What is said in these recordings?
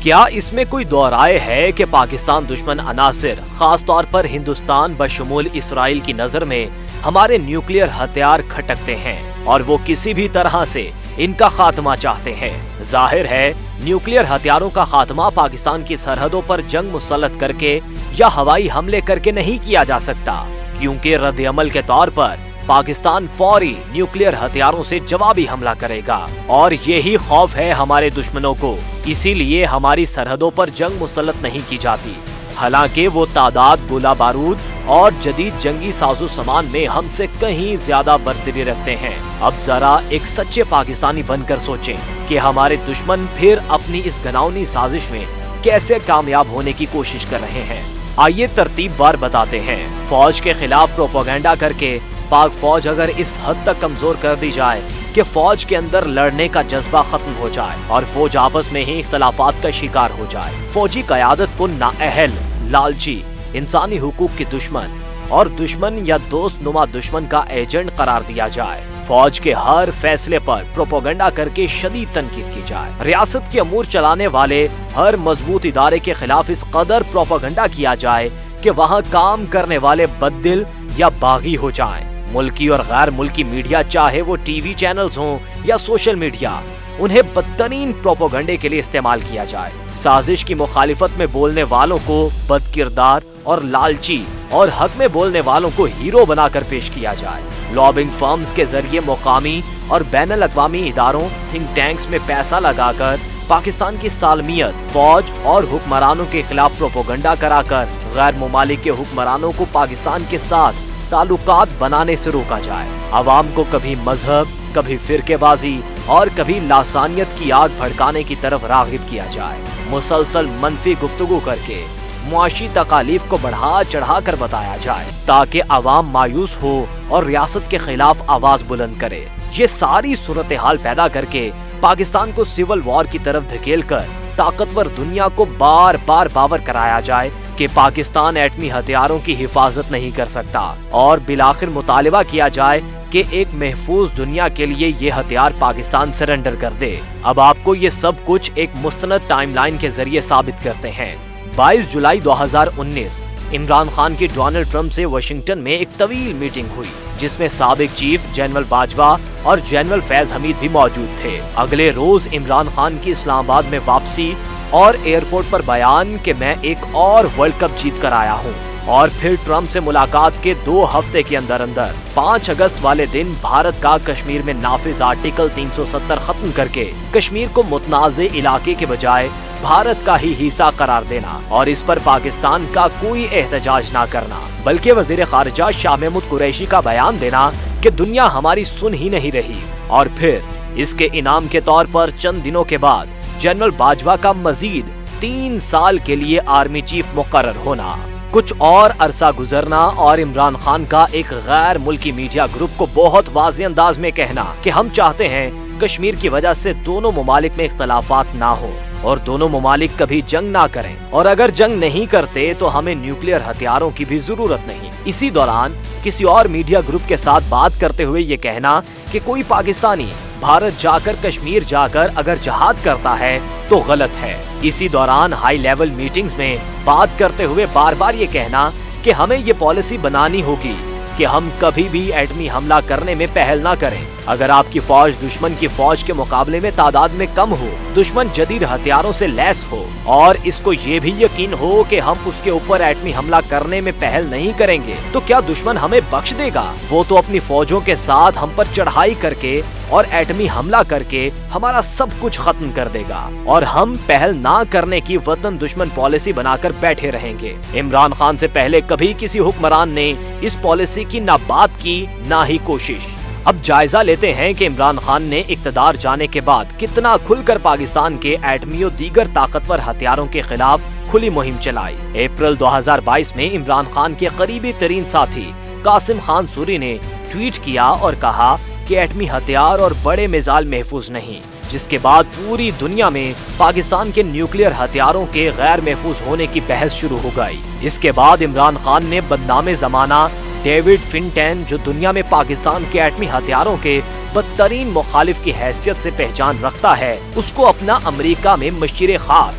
کیا اس میں کوئی دو رائے ہے کہ پاکستان دشمن عناصر خاص طور پر ہندوستان بشمول اسرائیل کی نظر میں ہمارے نیوکلیئر ہتھیار کھٹکتے ہیں اور وہ کسی بھی طرح سے ان کا خاتمہ چاہتے ہیں؟ ظاہر ہے نیوکلیئر ہتھیاروں کا خاتمہ پاکستان کی سرحدوں پر جنگ مسلط کر کے یا ہوائی حملے کر کے نہیں کیا جا سکتا، کیونکہ رد عمل کے طور پر پاکستان فوری نیوکلیئر ہتھیاروں سے جوابی حملہ کرے گا، اور یہی خوف ہے ہمارے دشمنوں کو، اسی لیے ہماری سرحدوں پر جنگ مسلط نہیں کی جاتی، حالانکہ وہ تعداد، گولہ بارود اور جدید جنگی ساز و سامان میں ہم سے کہیں زیادہ برتری رکھتے ہیں۔ اب ذرا ایک سچے پاکستانی بن کر سوچیں کہ ہمارے دشمن پھر اپنی اس گھناؤنی سازش میں کیسے کامیاب ہونے کی کوشش کر رہے ہیں۔ آئیے ترتیب وار بتاتے ہیں۔ فوج کے خلاف پروپیگنڈا کر کے پاک فوج اگر اس حد تک کمزور کر دی جائے کہ فوج کے اندر لڑنے کا جذبہ ختم ہو جائے اور فوج آپس میں ہی اختلافات کا شکار ہو جائے، فوجی قیادت کو نااہل، لالچی، انسانی حقوق کی دشمن اور دشمن یا دوست نما دشمن کا ایجنٹ قرار دیا جائے، فوج کے ہر فیصلے پر پروپیگنڈا کر کے شدید تنقید کی جائے، ریاست کے امور چلانے والے ہر مضبوط ادارے کے خلاف اس قدر پروپیگنڈا کیا جائے کہ وہاں کام کرنے والے بددل یا باغی ہو جائیں، ملکی اور غیر ملکی میڈیا چاہے وہ ٹی وی چینلز ہوں یا سوشل میڈیا، انہیں بدترین پروپیگنڈے کے لیے استعمال کیا جائے، سازش کی مخالفت میں بولنے والوں کو بد کردار اور لالچی اور حق میں بولنے والوں کو ہیرو بنا کر پیش کیا جائے، لابنگ فرمز کے ذریعے مقامی اور بین الاقوامی اداروں، تھنک ٹینکس میں پیسہ لگا کر پاکستان کی سالمیت، فوج اور حکمرانوں کے خلاف پروپیگنڈا کرا کر غیر ممالک کے حکمرانوں کو پاکستان کے ساتھ تعلقات بنانے سے روکا جائے، عوام کو کبھی مذہب، کبھی فرقے بازی اور کبھی لاسانیت کی آگ بھڑکانے کی طرف راغب کیا جائے، مسلسل منفی گفتگو کر کے معاشی تکالیف کو بڑھا چڑھا کر بتایا جائے تاکہ عوام مایوس ہو اور ریاست کے خلاف آواز بلند کرے۔ یہ ساری صورتحال پیدا کر کے پاکستان کو سول وار کی طرف دھکیل کر طاقتور دنیا کو بار بار باور کرایا جائے کہ پاکستان ایٹمی ہتھیاروں کی حفاظت نہیں کر سکتا، اور بالآخر مطالبہ کیا جائے کہ ایک محفوظ دنیا کے لیے یہ ہتھیار پاکستان سرنڈر کر دے۔ اب آپ کو یہ سب کچھ ایک مستند ٹائم لائن کے ذریعے ثابت کرتے ہیں۔ 22 جولائی 2019 عمران خان کی ڈونلڈ ٹرمپ سے واشنگٹن میں ایک طویل میٹنگ ہوئی جس میں سابق چیف جنرل باجوہ اور جنرل فیض حمید بھی موجود تھے۔ اگلے روز عمران خان کی اسلام آباد میں واپسی اور ایئرپورٹ پر بیان کہ میں ایک اور ورلڈ کپ جیت کر آیا ہوں، اور پھر ٹرمپ سے ملاقات کے 2 ہفتے کے اندر 5 اگست والے دن بھارت کا کشمیر میں نافذ آرٹیکل 370 ختم کر کے کشمیر کو متنازع علاقے کے بجائے بھارت کا ہی حصہ قرار دینا اور اس پر پاکستان کا کوئی احتجاج نہ کرنا، بلکہ وزیر خارجہ شاہ محمود قریشی کا بیان دینا کہ دنیا ہماری سن ہی نہیں رہی، اور پھر اس کے انعام کے طور پر چند دنوں کے بعد جنرل باجوہ کا مزید 3 سال کے لیے آرمی چیف مقرر ہونا، کچھ اور عرصہ گزرنا اور عمران خان کا ایک غیر ملکی میڈیا گروپ کو بہت واضح انداز میں کہنا کہ ہم چاہتے ہیں کشمیر کی وجہ سے دونوں ممالک میں اختلافات نہ ہوں اور دونوں ممالک کبھی جنگ نہ کریں، اور اگر جنگ نہیں کرتے تو ہمیں نیوکلیئر ہتھیاروں کی بھی ضرورت نہیں۔ اسی دوران کسی اور میڈیا گروپ کے ساتھ بات کرتے ہوئے یہ کہنا کہ کوئی پاکستانی بھارت جا کر کشمیر جا کر اگر جہاد کرتا ہے تو غلط ہے۔ اسی دوران ہائی لیول میٹنگز میں بات کرتے ہوئے بار بار یہ کہنا کہ ہمیں یہ پالیسی بنانی ہوگی کہ ہم کبھی بھی ایٹمی حملہ کرنے میں پہل نہ کریں، اگر آپ کی فوج دشمن کی فوج کے مقابلے میں تعداد میں کم ہو، دشمن جدید ہتھیاروں سے لیس ہو اور اس کو یہ بھی یقین ہو کہ ہم اس کے اوپر ایٹمی حملہ کرنے میں پہل نہیں کریں گے، تو کیا دشمن ہمیں بخش دے گا؟ وہ تو اپنی فوجوں کے ساتھ ہم پر چڑھائی کر کے اور ایٹمی حملہ کر کے ہمارا سب کچھ ختم کر دے گا، اور ہم پہل نہ کرنے کی وطن دشمن پالیسی بنا کر بیٹھے رہیں گے۔ عمران خان سے پہلے کبھی کسی حکمران نے اس پالیسی کی نہ بات کی نہ ہی کوشش۔ اب جائزہ لیتے ہیں کہ عمران خان نے اقتدار جانے کے بعد کتنا کھل کر پاکستان کے ایٹمی و دیگر طاقتور ہتھیاروں کے خلاف کھلی مہم چلائی۔ اپریل 2022 میں عمران خان کے قریبی ترین ساتھی قاسم خان سوری نے ٹویٹ کیا اور کہا کہ ایٹمی ہتھیار اور بڑے میزائل محفوظ نہیں، جس کے بعد پوری دنیا میں پاکستان کے نیوکلیئر ہتھیاروں کے غیر محفوظ ہونے کی بحث شروع ہو گئی۔ اس کے بعد عمران خان نے بدنام زمانہ ڈیوڈ فنٹین، جو دنیا میں پاکستان کے ایٹمی ہتھیاروں کے بدترین مخالف کی حیثیت سے پہچان رکھتا ہے، اس کو اپنا امریکہ میں مشیر خاص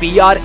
PR